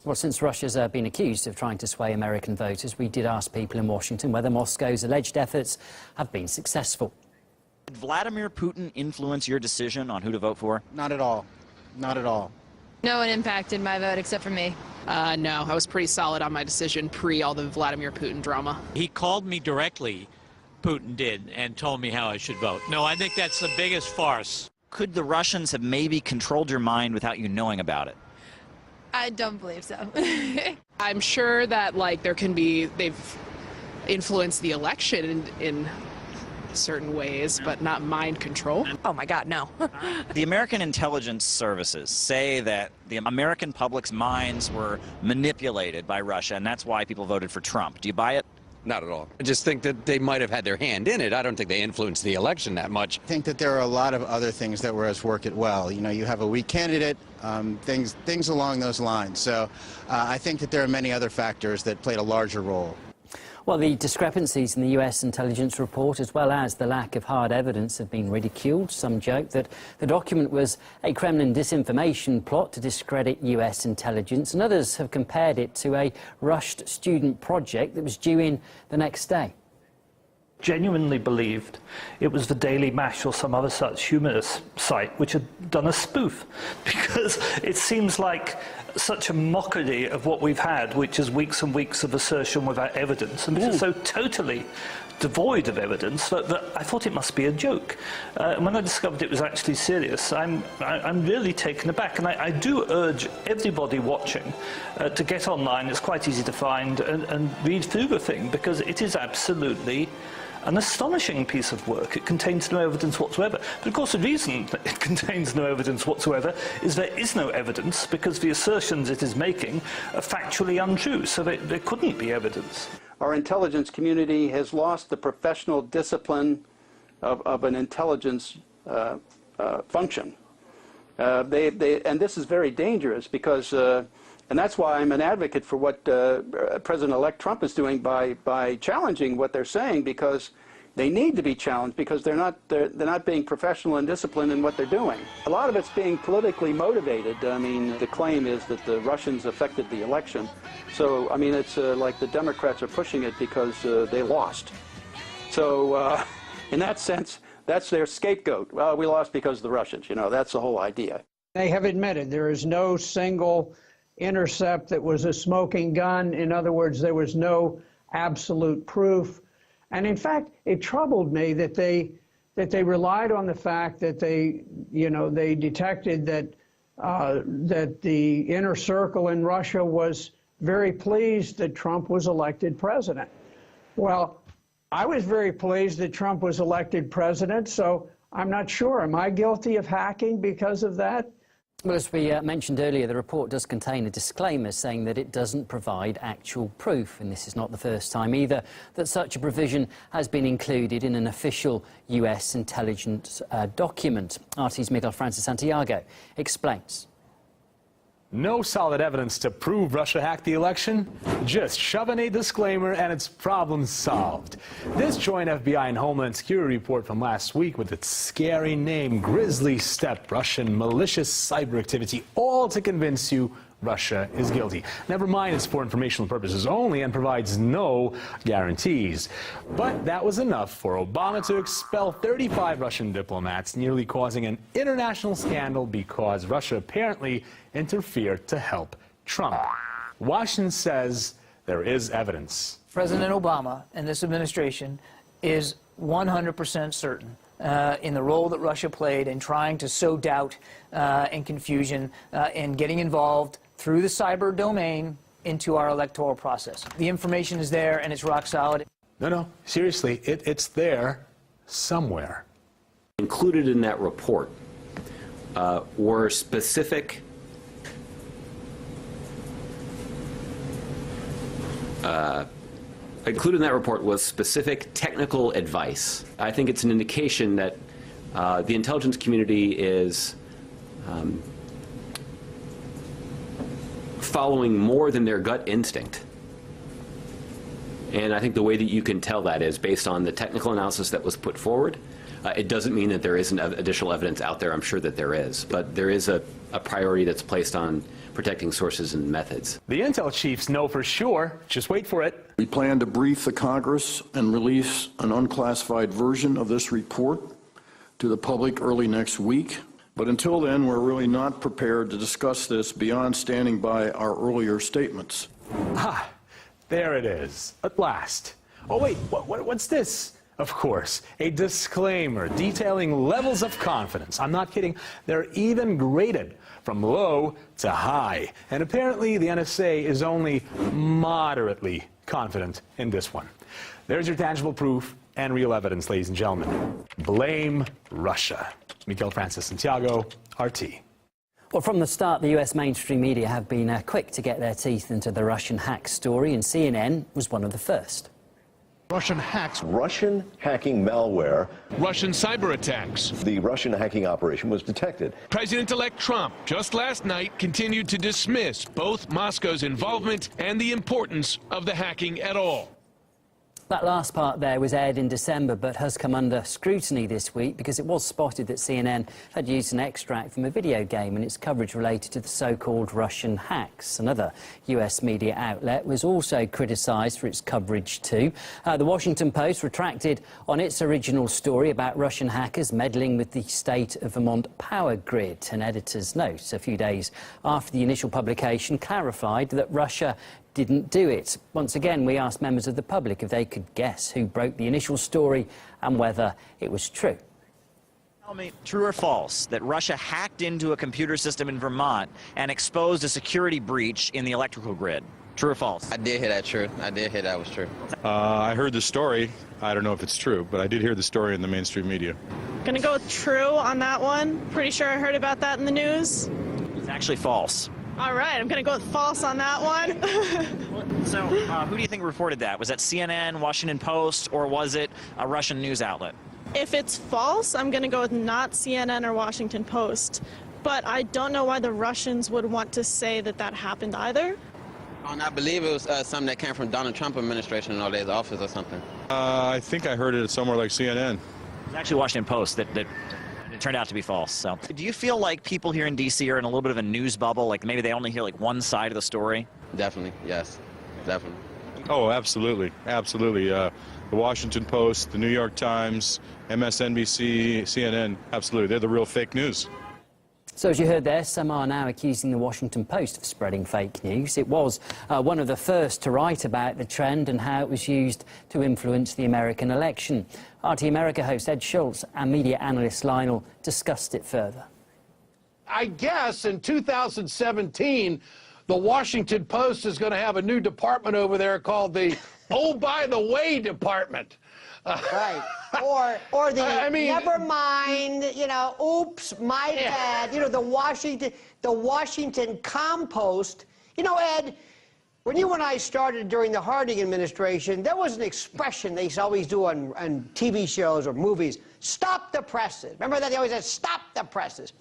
Well, since Russia's been accused of trying to sway American voters, we did ask people in Washington whether Moscow's alleged efforts have been successful. Did Vladimir Putin influence your decision on who to vote for? Not at all. Not at all. No one impacted my vote except for me. No, I was pretty solid on my decision pre all the Vladimir Putin drama. He called me directly, Putin did, and told me how I should vote. No, I think that's the biggest farce. Could the Russians have maybe controlled your mind without you knowing about it? I don't believe so. I'm sure that, like, they've influenced the election in certain ways, but not mind control. Oh my God, no. The American intelligence services say that the American public's minds were manipulated by Russia, and that's why people voted for Trump. Do you buy it? Not at all. I just think that they might have had their hand in it. I don't think they influenced the election that much. I think that there are a lot of other things that were as work it well. You know, you have a weak candidate, things along those lines. So I think that there are many other factors that played a larger role. Well, the discrepancies in the US intelligence report, as well as the lack of hard evidence, have been ridiculed. Some joke that the document was a Kremlin disinformation plot to discredit US intelligence, and others have compared it to a rushed student project that was due in the next day. Genuinely believed it was the Daily Mash or some other such humorous site which had done a spoof, because it seems like such a mockery of what we've had, which is weeks and weeks of assertion without evidence, and this is so totally devoid of evidence that I thought it must be a joke. And when I discovered it was actually serious, I'm really taken aback, and I do urge everybody watching to get online. It's quite easy to find and read through the thing, because it is absolutely an astonishing piece of work. It contains no evidence whatsoever. But of course the reason that it contains no evidence whatsoever is there is no evidence, because the assertions it is making are factually untrue, so there couldn't be evidence. Our intelligence community has lost the professional discipline of an intelligence function. And this is very dangerous, because and that's why I'm an advocate for what President-elect Trump is doing by challenging what they're saying, because they need to be challenged, because they're not being professional and disciplined in what they're doing. A lot of it's being politically motivated. I mean, the claim is that the Russians affected the election. So, I mean, it's like the Democrats are pushing it because they lost. So, in that sense, that's their scapegoat. Well, we lost because of the Russians. You know, that's the whole idea. They have admitted there is no single intercept that was a smoking gun. In other words, there was no absolute proof. And in fact, it troubled me that they relied on the fact that they detected that that the inner circle in Russia was very pleased that Trump was elected president. Well, I was very pleased that Trump was elected president, so I'm not sure. Am I guilty of hacking because of that? Well, as we mentioned earlier, the report does contain a disclaimer saying that it doesn't provide actual proof, and this is not the first time either that such a provision has been included in an official US intelligence document. RT's Miguel Francis Santiago explains. No solid evidence to prove Russia hacked the election? Just shove in a disclaimer and it's problem solved. This joint FBI and Homeland Security report from last week, with its scary name, Grisly Step, Russian malicious cyber activity, all to convince you Russia is guilty. Never mind, it's for informational purposes only and provides no guarantees. But that was enough for Obama to expel 35 Russian diplomats, nearly causing an international scandal because Russia apparently interfered to help Trump. Washington says there is evidence. President Obama and this administration is 100% certain in the role that Russia played in trying to sow doubt and confusion and getting involved through the cyber domain into our electoral process. The information is there and it's rock solid. No, seriously, it's there somewhere. Included in that report were specific included in that report was specific technical advice. I think it's an indication that the intelligence community is following more than their gut instinct. And I think the way that you can tell that is based on the technical analysis that was put forward. It doesn't mean that there isn't additional evidence out there. I'm sure that there is. But there is a priority that's placed on protecting sources and methods. The intel chiefs know for sure. Just wait for it. We plan to brief the Congress and release an unclassified version of this report to the public early next week. But until then, we're really not prepared to discuss this beyond standing by our earlier statements. Ah, there it is, at last. Oh wait, what's this? Of course, a disclaimer detailing levels of confidence. I'm not kidding. They're even graded from low to high. And apparently the NSA is only moderately confident in this one. There's your tangible proof and real evidence, ladies and gentlemen. Blame Russia. Miguel Francis Santiago, RT. Well, from the start, the US mainstream media have been quick to get their teeth into the Russian hack story, and CNN was one of the first. Russian hacks. Russian hacking malware. Russian cyber attacks. The Russian hacking operation was detected. President-elect Trump just last night continued to dismiss both Moscow's involvement and the importance of the hacking at all. That last part there was aired in December, but has come under scrutiny this week because it was spotted that CNN had used an extract from a video game in its coverage related to the so-called Russian hacks. Another US media outlet was also criticised for its coverage too. The Washington Post retracted on its original story about Russian hackers meddling with the state of Vermont power grid. An editor's note a few days after the initial publication clarified that Russia didn't do it. Once again, we asked members of the public if they could guess who broke the initial story and whether it was true. Tell me, true or false, that Russia hacked into a computer system in Vermont and exposed a security breach in the electrical grid? True or false? I did hear that true. I did hear that was true. I heard the story. I don't know if it's true, but I did hear the story in the mainstream media. Gonna go with true on that one. Pretty sure I heard about that in the news. It's actually false. All right, I'm gonna go with false on that one. So, who do you think reported that? Was that CNN, Washington Post, or was it a Russian news outlet? If it's false, I'm gonna go with not CNN or Washington Post. But I don't know why the Russians would want to say that that happened either. And I believe it was something that came from Donald Trump administration in all his office or something. I think I heard it somewhere like CNN. It was actually Washington Post that it turned out to be false. So, do you feel like people here in D.C. are in a little bit of a news bubble? Like maybe they only hear like one side of the story? Definitely, yes, definitely. Oh, absolutely, absolutely. The Washington Post, the New York Times, MSNBC, CNN, absolutely. They're the real fake news. So as you heard there, some are now accusing the Washington Post of spreading fake news. It was one of the first to write about the trend and how it was used to influence the American election. RT America host Ed Schultz and media analyst Lionel discussed it further. I guess in 2017, the Washington Post is going to have a new department over there called the Oh, by the way department. Right. Or the I mean, never mind, you know, oops, my bad. You know, the Washington Compost. You know, Ed, when you and I started during the Harding administration, there was an expression they always do on TV shows or movies, stop the presses. Remember that? They always said, stop the presses.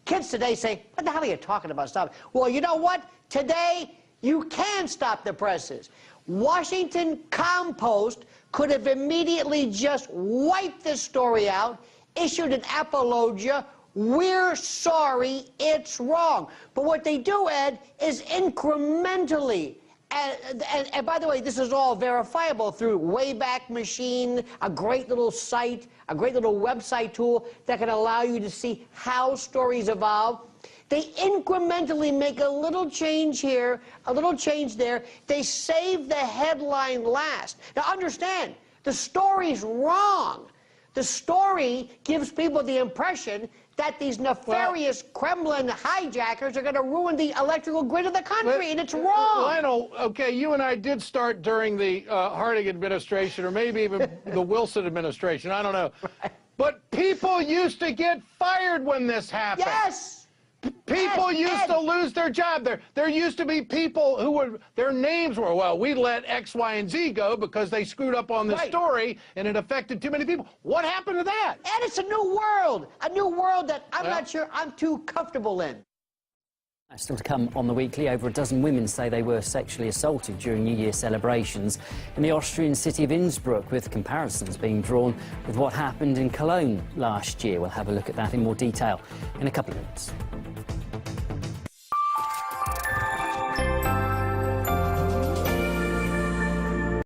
Kids today say, what the hell are you talking about, stop? Well, you know what? Today, you can stop the presses. Washington Compost could have immediately just wiped this story out, issued an apologia, we're sorry, it's wrong. But what they do, Ed, is incrementally, and by the way, this is all verifiable through Wayback Machine, a great little site, a great little website tool that can allow you to see how stories evolve. They incrementally make a little change here, a little change there. They save the headline last. Now understand, the story's wrong. The story gives people the impression that these nefarious Kremlin hijackers are going to ruin the electrical grid of the country, and it's wrong. Lionel, okay, you and I did start during the Harding administration, or maybe even the Wilson administration, I don't know. Right. But people used to get fired when this happened. Yes! People used to lose their job. There used to be people who were, their names were, well, we let X, Y, and Z go because they screwed up on the story and it affected too many people. What happened to that? And it's a new world that I'm not sure I'm too comfortable in. Still to come on the weekly, over a dozen women say they were sexually assaulted during New Year celebrations in the Austrian city of Innsbruck, with comparisons being drawn with what happened in Cologne last year. We'll have a look at that in more detail in a couple of minutes.